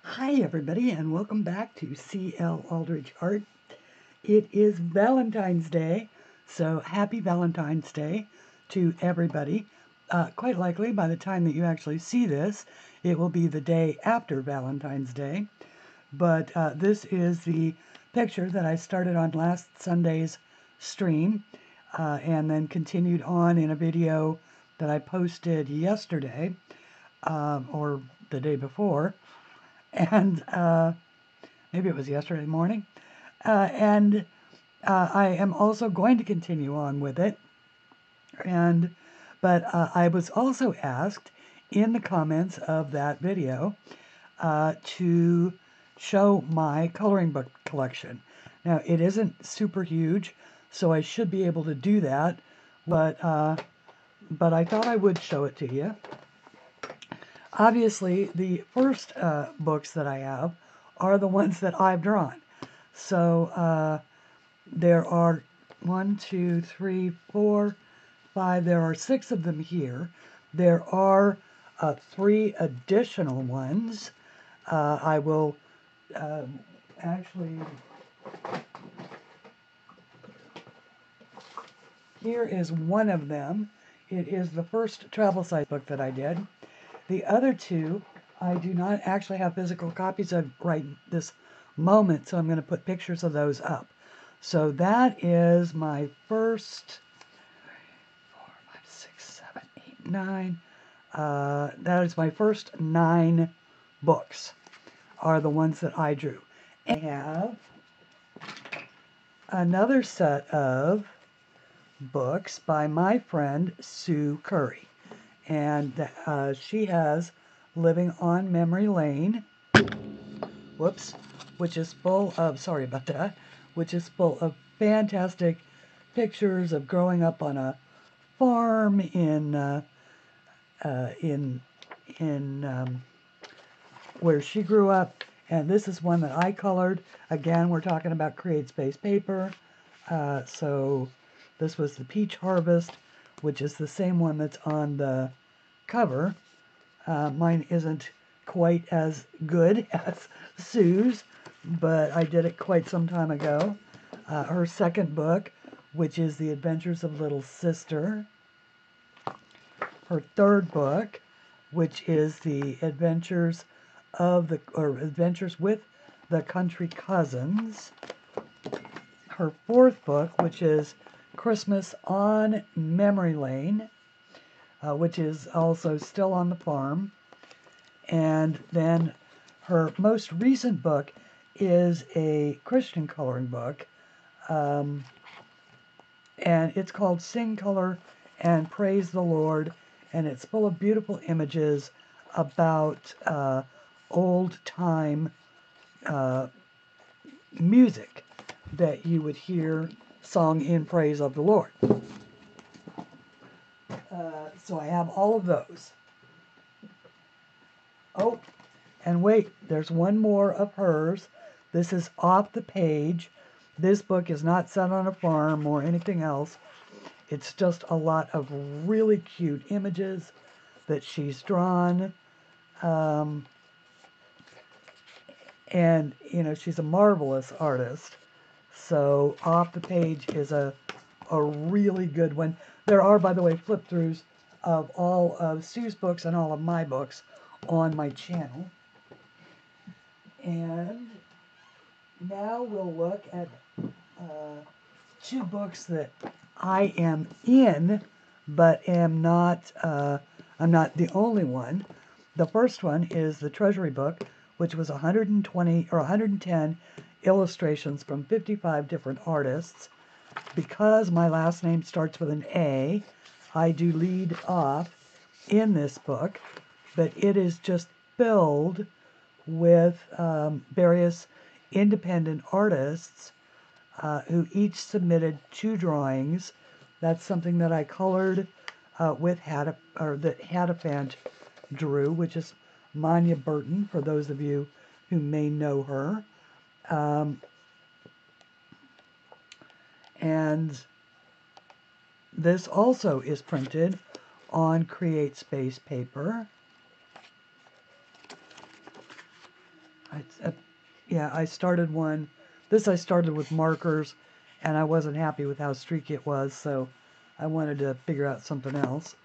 Hi everybody and welcome back to CLAldridge Art. It is Valentine's Day, so happy Valentine's Day to everybody. Quite likely by the time that you actually see this, it will be the day after Valentine's Day. But this is the picture that I started on last Sunday's stream and then continued on in a video that I posted yesterday or the day before. And maybe it was yesterday morning. And I am also going to continue on with it. But I was also asked in the comments of that video to show my coloring book collection. Now, it isn't super huge, so I should be able to do that, but I thought I would show it to you. Obviously, the first books that I have are the ones that I've drawn. So there are 1, 2, 3, 4, 5. There are 6 of them here. There are 3 additional ones. I will actually... Here is one of them. It is the first travel size book that I did. The other 2, I do not actually have physical copies of right this moment, so I'm going to put pictures of those up. So that is my first 4, 5, 6, 7, 8, 9. That is my first 9 books, are the ones that I drew. And I have another set of books by my friend Sue Curry. And she has Living on Memory Lane, which is full of, sorry about that, which is full of fantastic pictures of growing up on a farm in where she grew up. And this is one that I colored. Again, we're talking about Create Space paper. So this was the Peach Harvest, which is the same one that's on the cover. Mine isn't quite as good as Sue's, but I did it quite some time ago. Her second book, which is The Adventures of Little Sister. Her third book, which is The Adventures with the Country Cousins. Her fourth book, which is Christmas on Memory Lane, which is also still on the farm. And then her most recent book is a Christian coloring book, and it's called Sing, Color, and Praise the Lord, and it's full of beautiful images about old-time music that you would hear sung in praise of the Lord. So I have all of those. Oh, and wait, there's one more of hers. This is Off the Page. This book is not set on a farm or anything else. It's just a lot of really cute images that she's drawn. And, you know, she's a marvelous artist. So Off the Page is a really good one. There are, by the way, flip-throughs of all of Sue's books and all of my books on my channel. And now we'll look at 2 books that I am in, but I'm not the only one. The first one is the Treasury book, which was 120 or 110 illustrations from 55 different artists. Because my last name starts with an A, I do lead off in this book, but it is just filled with various independent artists who each submitted 2 drawings. That's something that I colored with that Hadafant drew, which is Manya Burton, for those of you who may know her. And this also is printed on Create Space paper. Yeah, I started one. This I started with markers, and I wasn't happy with how streaky it was, so I wanted to figure out something else.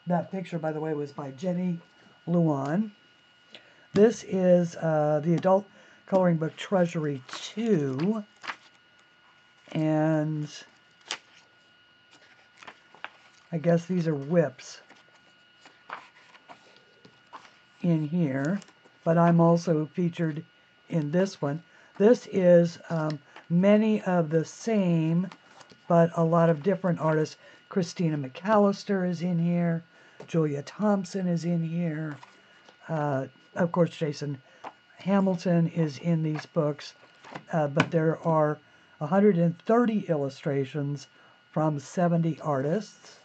That picture, by the way, was by Jenny Luan. This is the adult coloring book Treasury 2, and I guess these are whips in here, but I'm also featured in this one. This is many of the same, but a lot of different artists. Christina McAllister is in here. Julia Thompson is in here. Of course, Jason Hamilton is in these books, but there are 130 illustrations from 70 artists.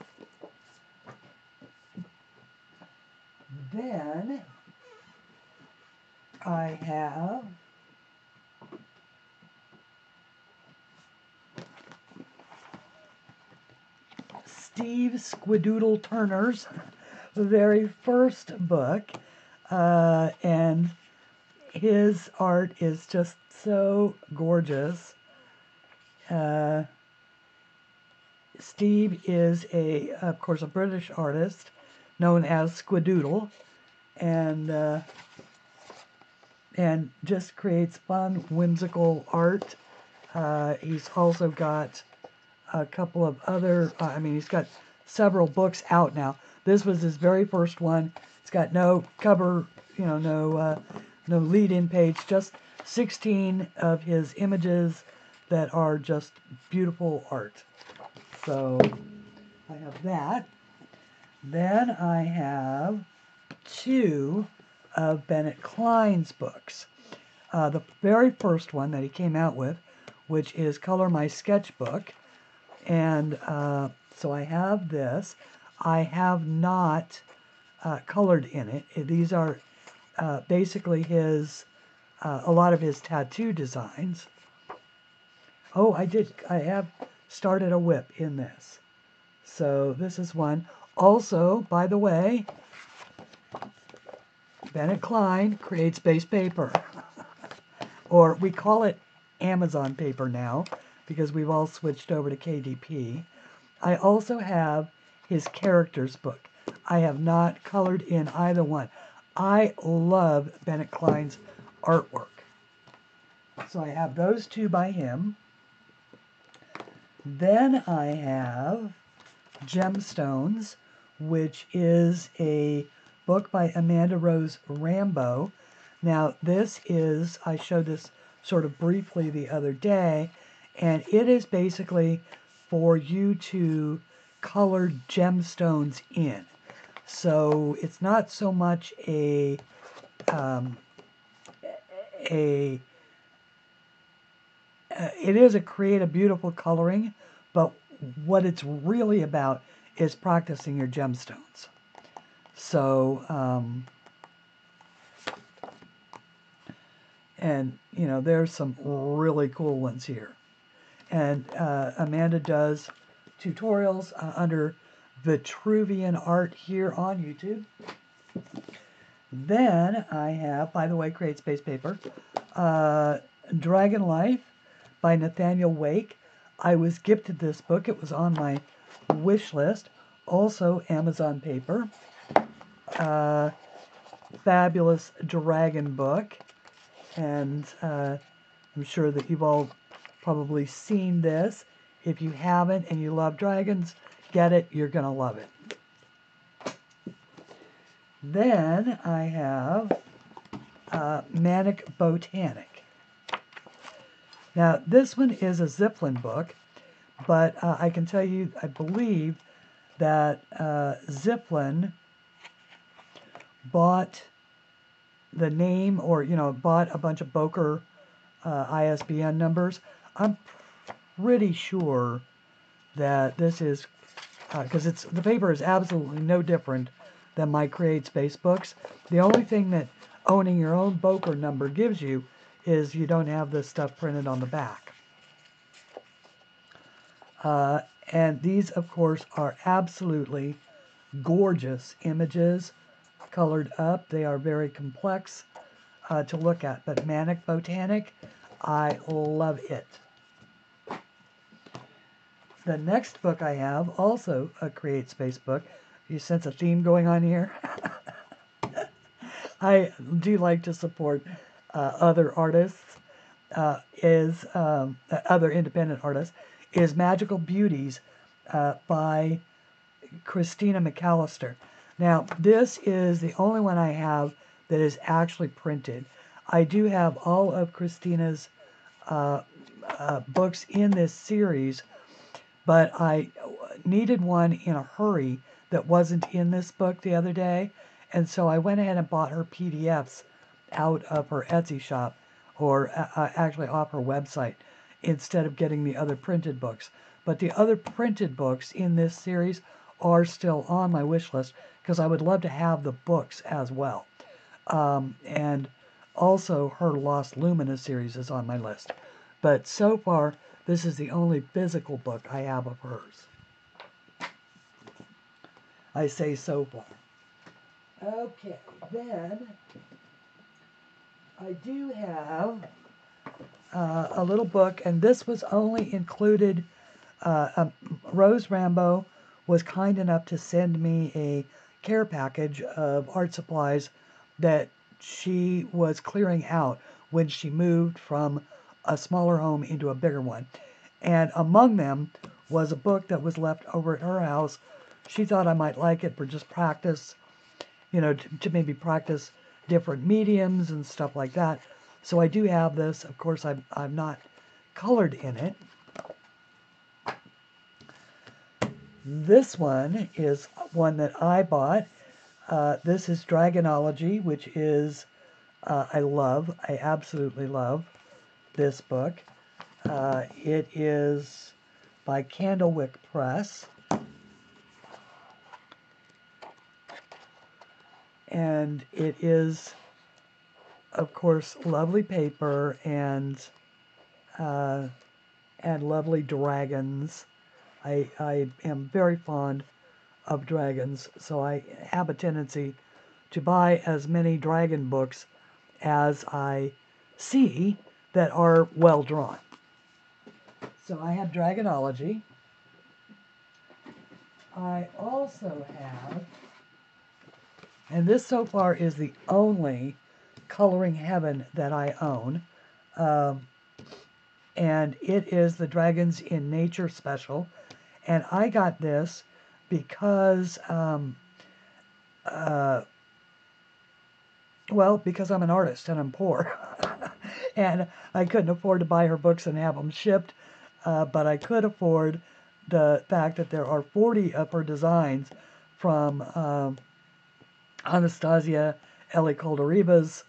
Then I have Steve Squid Doodle Turner's very first book, and his art is just so gorgeous. Steve is of course, a British artist known as Squid Doodle, and just creates fun, whimsical art. He's also got a couple of other, he's got several books out now. This was his very first one. It's got no cover, no lead-in page, just 16 of his images that are just beautiful art. So I have that. Then I have 2 of Bennett Klein's books. The very first one that he came out with, which is Color My Sketchbook. And so I have this. I have not colored in it. These are basically a lot of his tattoo designs. Oh, I have started a whip in this. So this is one. Also, by the way, Bennett Klein creates base paper. Or we call it Amazon paper now, because we've all switched over to KDP. I also have his characters book. I have not colored in either one. I love Bennett Klein's artwork. So I have those 2 by him. Then I have Gemstones, which is a book by Amanda Rose Rambow. Now this is, I showed this sort of briefly the other day, and it is basically for you to color gemstones in. So it's not so much it is a create a beautiful coloring, but what it's really about is practicing your gemstones. So, and there's some really cool ones here. And Amanda does tutorials under Vitruvian Art here on YouTube. Then I have, by the way, create space paper, Dragon Life by Nathaniel Wake. I was gifted this book. It was on my wish list. Also Amazon paper. Fabulous dragon book. And I'm sure that you've all probably seen this. If you haven't and you love dragons, get it. You're going to love it. Then I have Manic Botanic. Now, this one is a Zipline book, but I can tell you, I believe that Zipline bought the name, or bought a bunch of Boker ISBN numbers. I'm pretty sure that this is because the paper is absolutely no different than my Create Space books. The only thing that owning your own Boker number gives you is you don't have this stuff printed on the back. And these, of course, are absolutely gorgeous images colored up. They are very complex. to look at. But Manic Botanic, I love it. The next book I have, also a Create Space book. You sense a theme going on here? I do like to support other artists, other independent artists, is Magical Beauties by Christina McAllister. Now, this is the only one I have that is actually printed. I do have all of Christina's books in this series, but I needed one in a hurry that wasn't in this book the other day, and so I went ahead and bought her PDFs out of her Etsy shop, or actually off her website, instead of getting the other printed books. But the other printed books in this series are still on my wish list, because I would love to have the books as well. And also her Lost Lumina series is on my list. But so far, this is the only physical book I have of hers. I say so far. Okay, then I do have a little book, and this was only included. Rose Rambow was kind enough to send me a care package of art supplies that she was clearing out when she moved from a smaller home into a bigger one. And among them was a book that was left over at her house. She thought I might like it for just practice, you know, to maybe practice different mediums and stuff like that. So I do have this. Of course, I'm not colored in it. This one is one that I bought. This is Dragonology, which is, I absolutely love this book. It is by Candlewick Press. And it is, of course, lovely paper and lovely dragons. I am very fond of dragons, so I have a tendency to buy as many dragon books as I see that are well drawn. So I have Dragonology. I also have, and this so far is the only Coloring Heaven that I own, and it is the Dragons in Nature special. And I got this because, because I'm an artist and I'm poor. And I couldn't afford to buy her books and have them shipped, but I could afford the fact that there are 40 of her designs from Anastasia Eli Koldariva's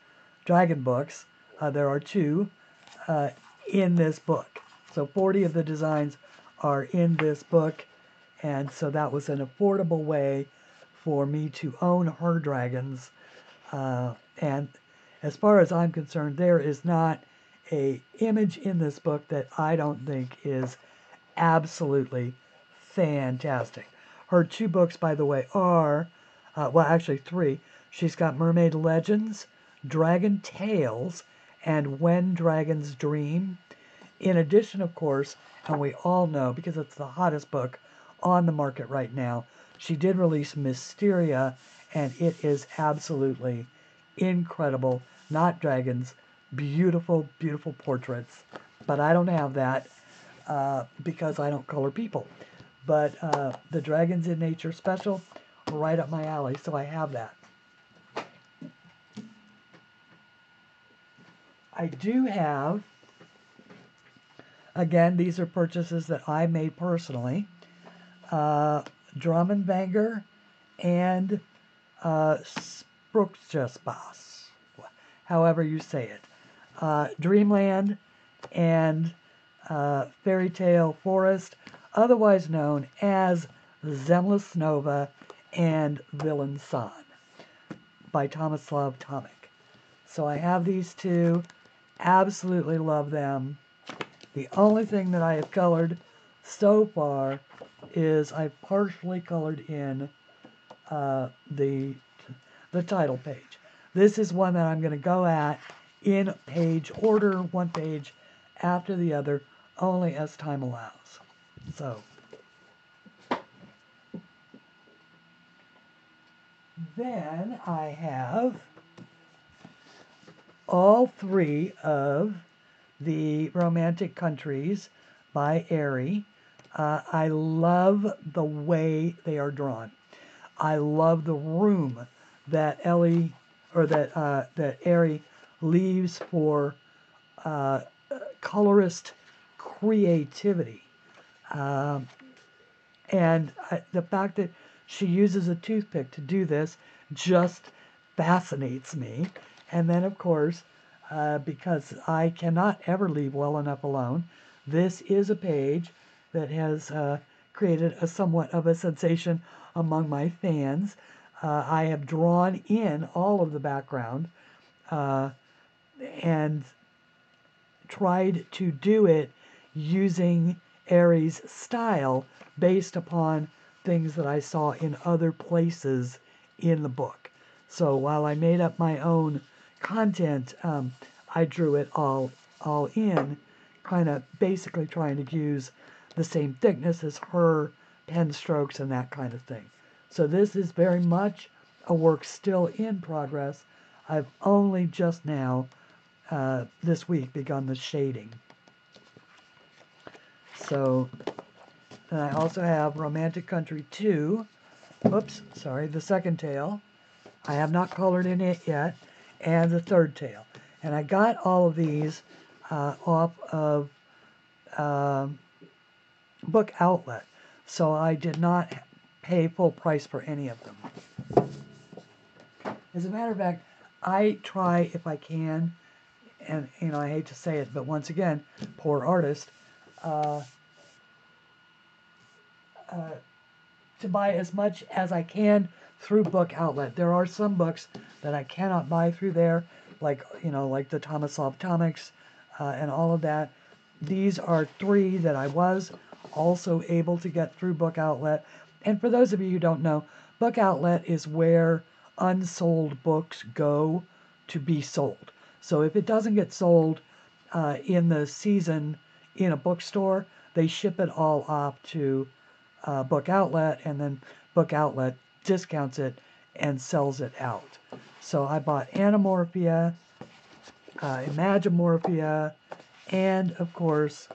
dragon books. There are 2 in this book. So 40 of the designs are in this book, and so that was an affordable way for me to own her dragons. And as far as I'm concerned, there is not an image in this book that I don't think is absolutely fantastic. Her 2 books, by the way, are, actually 3. She's got Mermaid Legends, Dragon Tales, and When Dragons Dream. In addition, of course, and we all know, because it's the hottest book on the market right now, she did release Mysteria, and it is absolutely incredible. Not dragons, beautiful, beautiful portraits. But I don't have that because I don't color people. But the Dragons in Nature special, right up my alley, so I have that. I do have, again, these are purchases that I made personally, Drum and Banger and Spruksjesbas, however you say it. Dreamland and Fairy Tale Forest, otherwise known as Zemlys Nova and Villain San by Tomislav Tomic. So I have these 2, absolutely love them. The only thing that I have colored so far is I've partially colored in the title page. this is one that I'm going to go at in page order, one page after the other, only as time allows. So, then I have all three of the Romantic Countries by Airy. I love the way they are drawn. I love the room that that Airy leaves for colorist creativity. And the fact that she uses a toothpick to do this just fascinates me. And then, of course, because I cannot ever leave well enough alone, this is a page that has created a somewhat of a sensation among my fans. I have drawn in all of the background and tried to do it using Airy's style based upon things that I saw in other places in the book. So while I made up my own content, I drew it all in, kind of basically trying to use the same thickness as her pen strokes and that kind of thing. So this is very much a work still in progress. I've only just now, this week, begun the shading. So, then I also have Romantic Country 2. Oops, sorry, the second tale. I have not colored in it yet. And the third tale. And I got all of these off of Book Outlet. So I did not pay full price for any of them. As a matter of fact, I try, if I can, and I hate to say it, but once again, poor artist, to buy as much as I can through Book Outlet. There are some books that I cannot buy through there, like the Tomislav Tomics and all of that. These are three that I was also able to get through Book Outlet. And for those of you who don't know, Book Outlet is where unsold books go to be sold. So if it doesn't get sold in the season in a bookstore, they ship it all off to Book Outlet, and then Book Outlet discounts it and sells it out. So I bought Anamorphia, Imagimorphia, and of course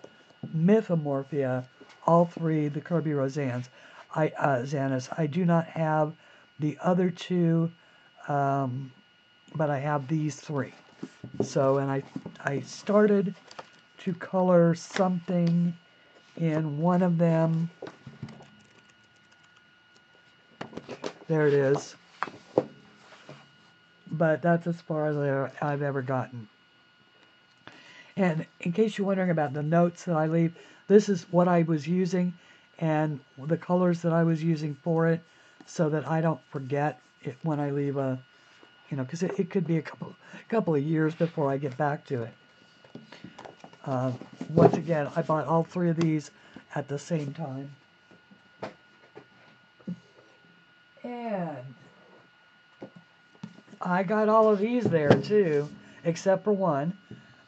Mythomorphia, all three, the Kirby Roseannes. Xanis. I do not have the other two, but I have these three. So, and I started to color something in one of them. There it is. But that's as far as I've ever gotten. And in case you're wondering about the notes that I leave, this is what I was using and the colors that I was using for it, so that I don't forget it when I leave a, because it could be a couple of years before I get back to it. Once again, I bought all three of these at the same time. And I got all of these there too, except for one.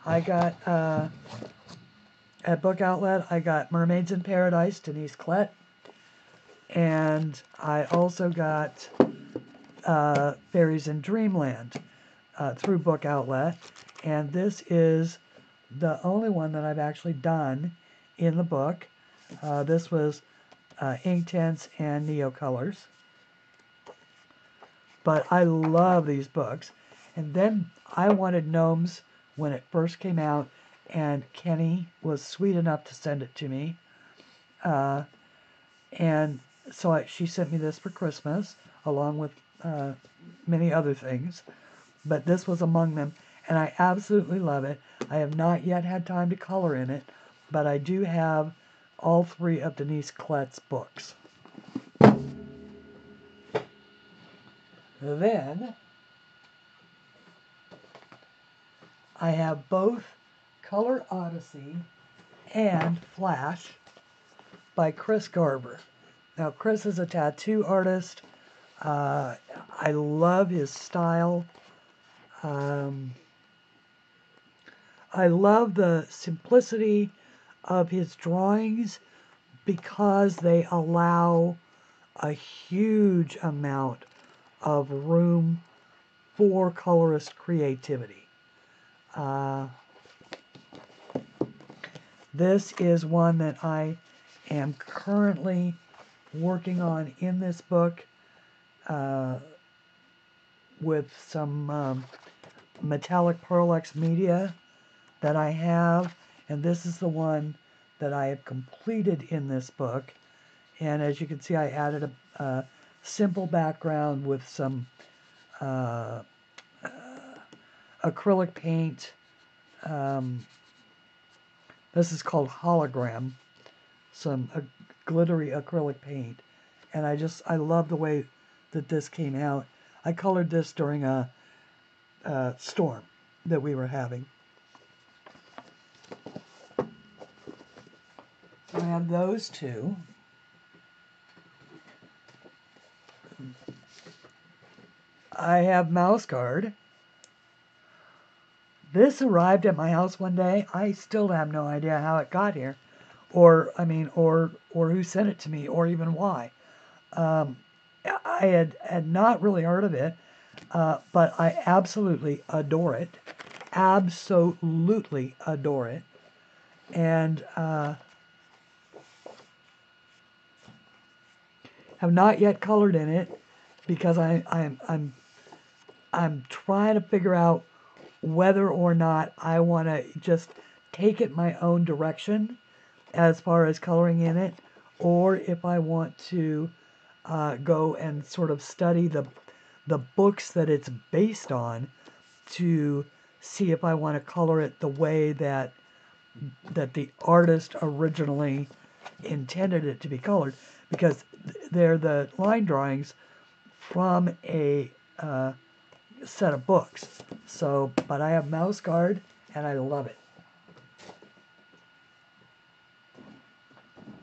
I got, at Book Outlet, I got Mermaids in Paradise, Denise Collette. And I also got Fairies in Dreamland through Book Outlet. And this is the only one that I've actually done in the book. This was Inktense and Neocolors. But I love these books. And then I wanted Gnomes when it first came out, and Kenny was sweet enough to send it to me. And so she sent me this for Christmas, along with many other things. But this was among them, and I absolutely love it. I have not yet had time to color in it, but I do have all three of Denise Collette's books. Then I have both Color Odyssey and Flash by Chris Garber. Now, Chris is a tattoo artist. I love his style. Um, I love the simplicity of his drawings because they allow a huge amount of room for colorist creativity. This is one that I am currently working on in this book with some metallic Pearl-X media that I have, and this is the one that I have completed in this book. And as you can see, I added a simple background with some acrylic paint. This is called hologram, some glittery acrylic paint, and I love the way that this came out. I colored this during a storm that we were having. So I have those two. I have Mouthguard. This arrived at my house one day. I still have no idea how it got here, or who sent it to me, or even why. I had not really heard of it, but I absolutely adore it. Absolutely adore it, and have not yet colored in it because I'm trying to figure out whether or not I want to just take it my own direction as far as coloring in it, or if I want to go and sort of study the books that it's based on to see if I want to color it the way that the artist originally intended it to be colored, because they're the line drawings from a set of books. So, but I have Mouthguard and I love it.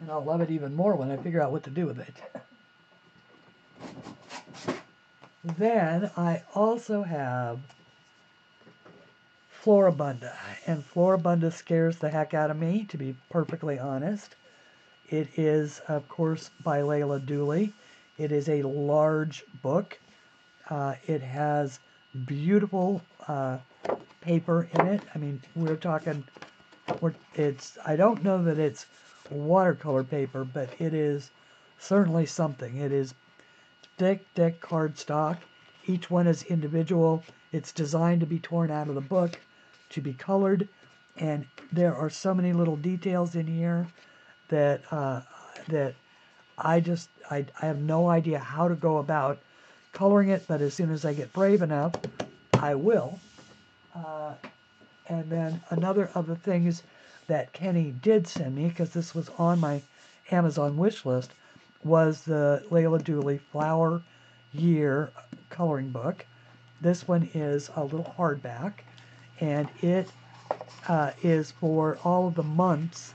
And I'll love it even more when I figure out what to do with it. Then I also have Floribunda, and Floribunda scares the heck out of me, to be perfectly honest. It is, of course, by CLAldridges. It is a large book. It has beautiful paper in it. I mean, we're talking, I don't know that it's watercolor paper, but it is certainly something. It is thick cardstock. Each one is individual. It's designed to be torn out of the book, to be colored, and there are so many little details in here that I have no idea how to go about coloring it, but as soon as I get brave enough, I will. And then another of the things that Kenny did send me, because this was on my Amazon wish list, was the CLAladridges Flower Year coloring book. This one is a little hardback, and it is for all of the months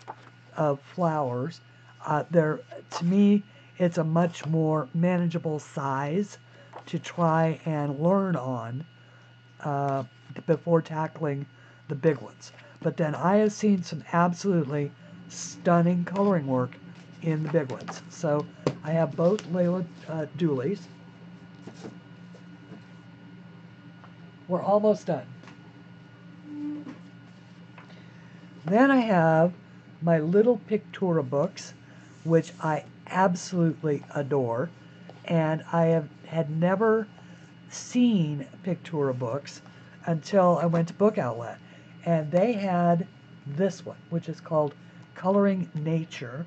of flowers. To me, it's a much more manageable size to try and learn on before tackling the big ones. But then I have seen some absolutely stunning coloring work in the big ones. So I have both CLAladridges. We're almost done. Then I have my little Pictura books, which I absolutely adore. And I had never seen Pictura books until I went to Book Outlet. And they had this one, which is called Coloring Nature.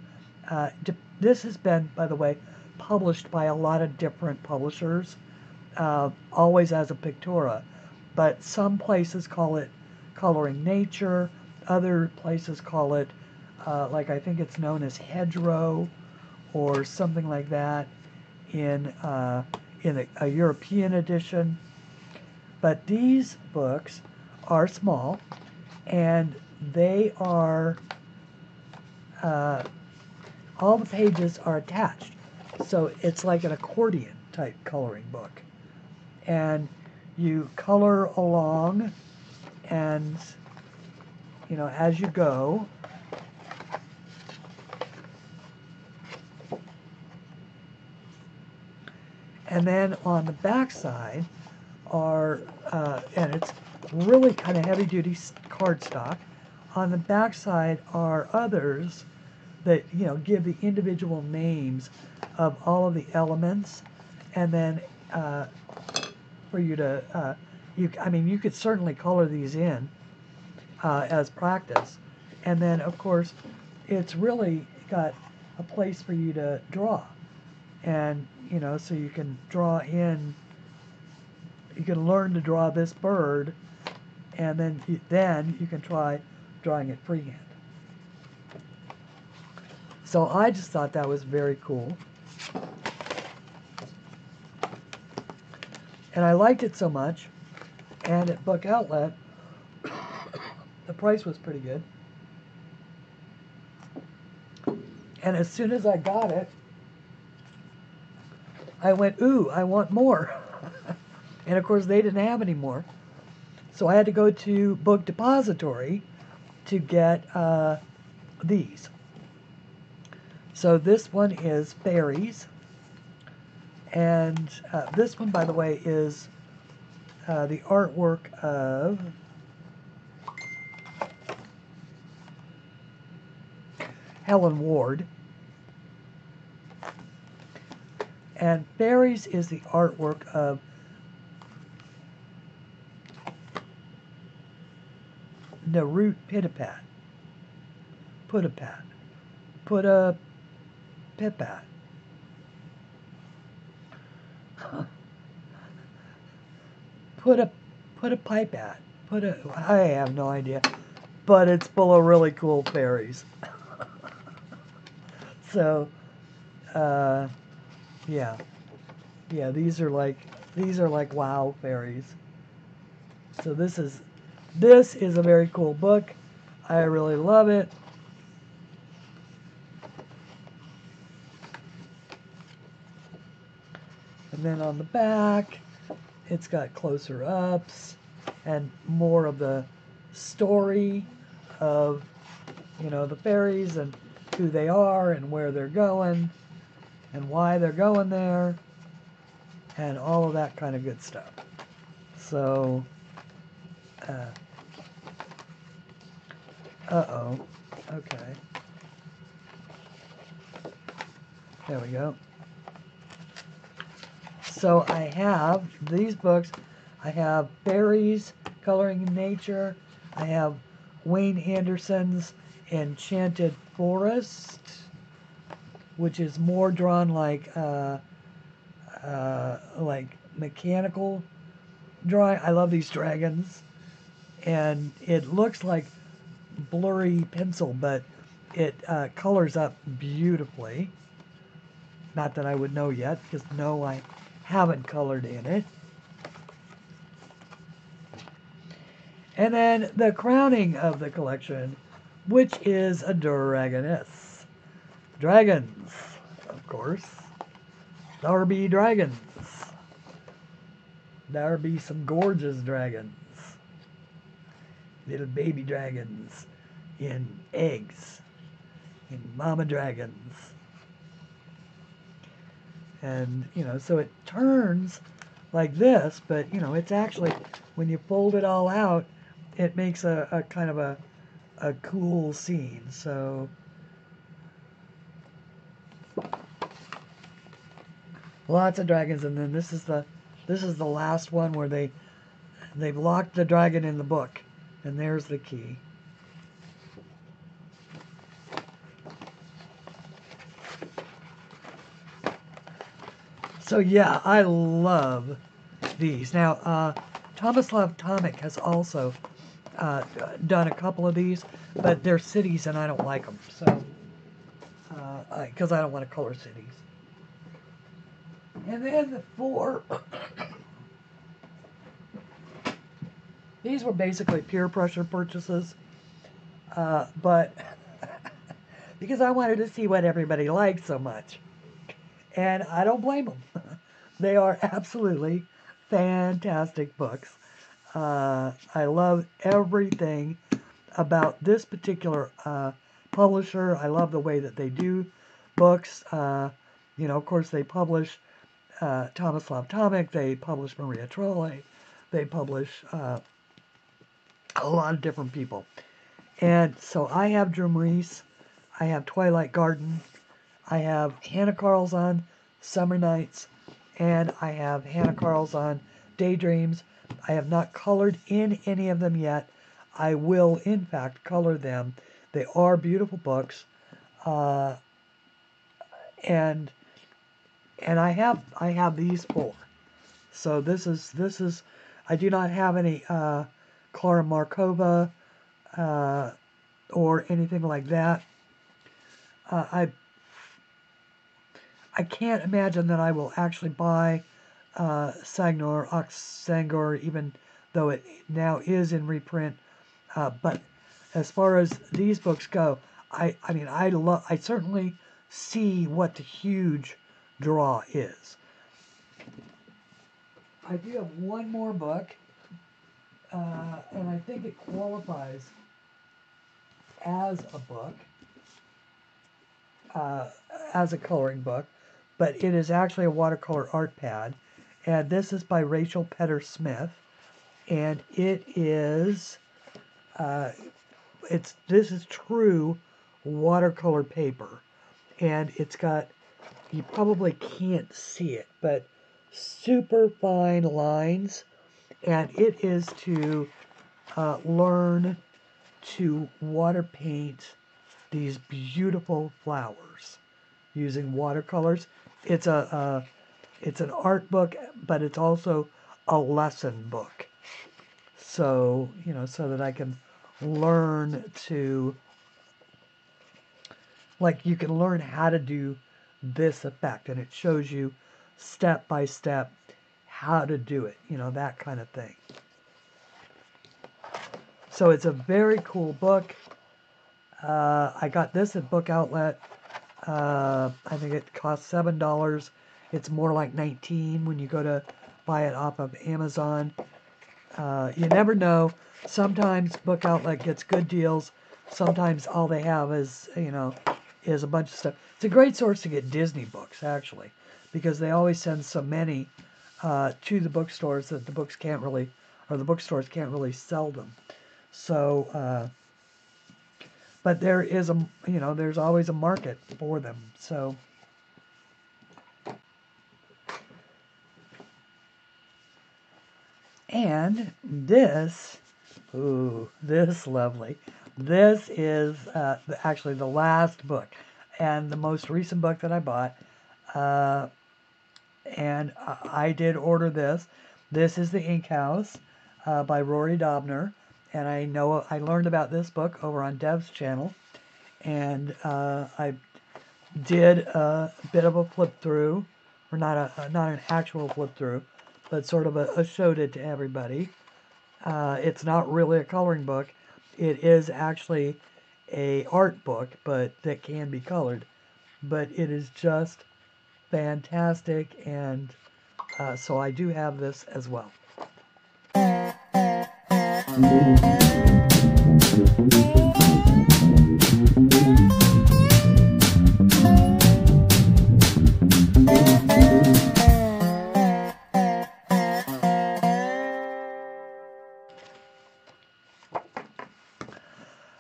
This has been, by the way, published by a lot of different publishers, always as a Pictura. But some places call it Coloring Nature. Other places call it, like I think it's known as Hedgerow or something like that in a European edition. But these books are small, and they are, all the pages are attached. So it's like an accordion type coloring book. And you color along, and as you go. And then on the back side are, and it's really kind of heavy duty cardstock. On the back side are others that, give the individual names of all of the elements. And then for you to, you could certainly color these in as practice. And then, of course, it's really got a place for you to draw. And, so you can draw in, you can learn to draw this bird, and then you can try drawing it freehand. So I just thought that was very cool. And I liked it so much, and at Book Outlet, the price was pretty good. And as soon as I got it, I went, ooh, I want more. And of course they didn't have any more. So I had to go to Book Depository to get these. So this one is Fairies. And this one, by the way, is the artwork of Helen Ward. And Fairies is the artwork of Narut Pitapat. Putapat. Putta Pipat. Put a pipe at. I have no idea. But it's full of really cool fairies. So, yeah. Yeah, these are like wow fairies. So this is a very cool book. I really love it. And then on the back, it's got closer ups and more of the story of, the fairies and who they are and where they're going and why they're going there and all of that kind of good stuff. So, okay. There we go. So I have these books. I have Fairies, Coloring in Nature. I have Wayne Anderson's Enchanted Forest, which is more drawn like mechanical drawing. I love these dragons. And it looks like blurry pencil, but it colors up beautifully. Not that I would know yet, because no, I haven't colored in it. And then the crowning of the collection, which is a dragoness. Dragons, of course. There be dragons. There be some gorgeous dragons. Little baby dragons in eggs. In mama dragons. And, so it turns like this, but, it's actually, when you fold it all out, it makes a kind of a cool scene. So, lots of dragons, and then this is the last one where they've locked the dragon in the book, and there's the key. So yeah, I love these. Now, Tomislav Tomic has also done a couple of these, but they're cities and I don't like them. So, because I don't want to color cities. And then the four, these were basically peer pressure purchases, but because I wanted to see what everybody liked so much. And I don't blame them. They are absolutely fantastic books. I love everything about this particular publisher. I love the way that they do books. You know, of course, they publish Tomislav Tomic, they publish Maria Trolle, they publish a lot of different people. And so I have Drew Maurice, I have Twilight Garden, I have Hannah Carl's on Summer Nights, and I have Hannah Carl's on Daydreams. I have not colored in any of them yet. I will, in fact, color them. They are beautiful books, and I have these four. So this is I do not have any Clara Markova or anything like that. I can't imagine that I will actually buy Sagnor Oxangor, even though it now is in reprint. But as far as these books go, I certainly see what the huge draw is. I do have one more book, and I think it qualifies as a book, as a coloring book, but it is actually a watercolor art pad, and this is by Rachel Petter Smith, and it is this is true watercolor paper, and it's got, you probably can't see it, but super fine lines, and it is to learn to water paint these beautiful flowers using watercolors. It's it's an art book, but it's also a lesson book. So, you know, so that I can learn to, like, you can learn how to do this effect, and it shows you step by step how to do it, you know, that kind of thing. So it's a very cool book. I got this at Book Outlet. I think it costs $7. It's more like $19 when you go to buy it off of Amazon. You never know. Sometimes Book Outlet gets good deals. Sometimes all they have is, you know, is a bunch of stuff. It's a great source to get Disney books, actually, because they always send so many to the bookstores that the books can't really, or the bookstores can't really sell them. So, but there is a, you know, there's always a market for them. So, and this, ooh, this lovely. This is actually the last book and the most recent book that I bought. And I did order this. This is The Ink House by Rory Dobner. And I learned about this book over on Dev's channel. And I did a bit of a flip through, or not an actual flip through, but sort of a showed it to everybody. It's not really a coloring book. It is actually a art book, but that can be colored. But it is just fantastic, and so I do have this as well.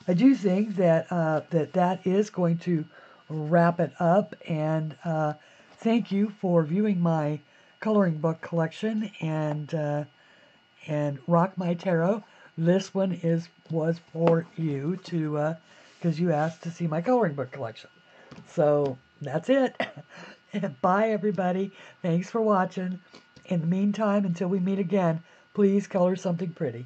I do think that that is going to wrap it up, and thank you for viewing my coloring book collection and Rock My Tarot. This one was for you to because you asked to see my coloring book collection. So that's it. Bye everybody. Thanks for watching. In the meantime, until we meet again, please color something pretty.